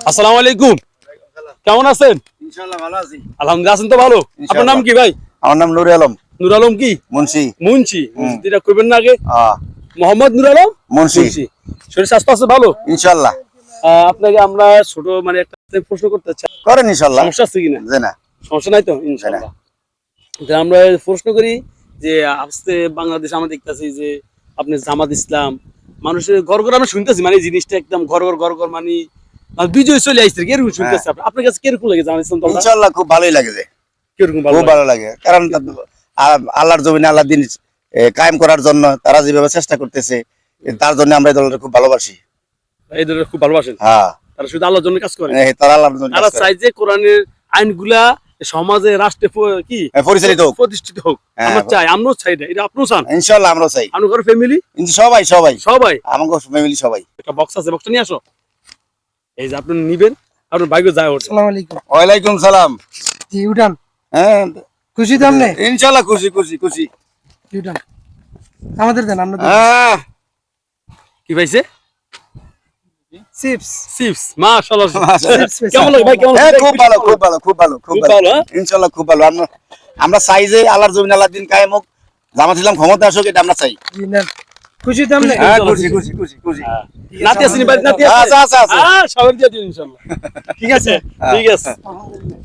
আসসালামু আলাইকুম, কেমন আছেন? ইনশাআল্লাহ ভালো আছি। আলহামদুলিল্লাহ। আছেন তো ভালো? আপনার নাম কি ভাই? আমার নাম নুরে আলম নূর আলম কি? মুন্সি। মুন্সি। এটা করবেন না আগে? হ্যাঁ, মোহাম্মদ নূর আলম মুন্সি। শরীর স্বাস্থ্য আছে ভালো? ইনশাআল্লাহ। আপনাকে আমরা ছোট মানে একটা প্রশ্ন করতে চাই, করেন ইনশাআল্লাহ। সমস্যা আছে কিনা? জি না, সমস্যা নাই তো? ইনশাআল্লাহ। আমরা প্রশ্ন করি যে আজকে বাংলাদেশ আমরা দেখতেছি যে আপনি জামাত ইসলাম মানুষের ঘর ঘর আমরা শুনতেছি, মানে এই জিনিসটা একদম ঘর ঘর মানে বিজয় চলে আসছে এরকম শুনতেছি। আপনার কাছে কিরকম লাগে জামাত ইসলাম দলটা? ইনশাআল্লাহ খুব ভালোই লাগে। কিরকম খুব ভালো লাগে, কারণ আল্লাহর জমিনে আল্লাহ দিন কায়েম করার জন্য তারা যেভাবে চেষ্টা করতেছে, তার জন্য আমরা এই দলটা খুব ভালোবাসি। এই দলটা খুব ভালোবাসেন? হ্যাঁ, তারা শুধু আল্লাহর জন্য কাজ করে। তারা আল্লাহর জন্য তারা চাই যে কোরআনের আইনগুলা সমাজে রাষ্ট্রে কি পরিচালিত হোক, প্রতিষ্ঠিত হোক। আমরা চাই, আমরাও চাই, এটা আপনিও চান? ইনশাআল্লাহ আমরাও চাই। আপনার ফ্যামিলি সবাই সবাই সবাই আমার ফ্যামিলি সবাই। একটা বক্স আছে, বক্সটা নিয়ে আসো। এই যে আপনি নিবেন, আপনার বাইকে যায় ওঠে। আসসালামু আলাইকুম। ওয়ালাইকুম সালাম। জি উঠান। হ্যাঁ, খুশি তো আপনি? ইনশাআল্লাহ খুশি খুশি খুশি। উঠান, আমাদের দেন আমরা দেন। হ্যাঁ, কি পাইছে? চিপস। চিপস। মাশাআল্লাহ। চিপস পাইছে। কেমন লাগে ভাই? কেমন লাগে? খুব ভালো খুব ভালো খুব ভালো খুব খুব ভালো। ভালো, হ্যাঁ? ইনশাআল্লাহ খুব ভালো। আমরা চাই যে আল্লাহর জমিন আল্লাহর দিন কায়েম হোক, জামাত ইসলাম ক্ষমতা আসুক, এটা আমরা চাই। জি নেন। খুশি তো আপনি? হ্যাঁ, খুশি খুশি খুশি খুশি। নাতি আসেনি বাড়ি? নাতি আছে? আচ্ছা আচ্ছা আচ্ছা। সবাই দিয়ে দিন ইনশাআল্লাহ। ঠিক আছে। ঠিক আছে। আলহামদুলিল্লাহ।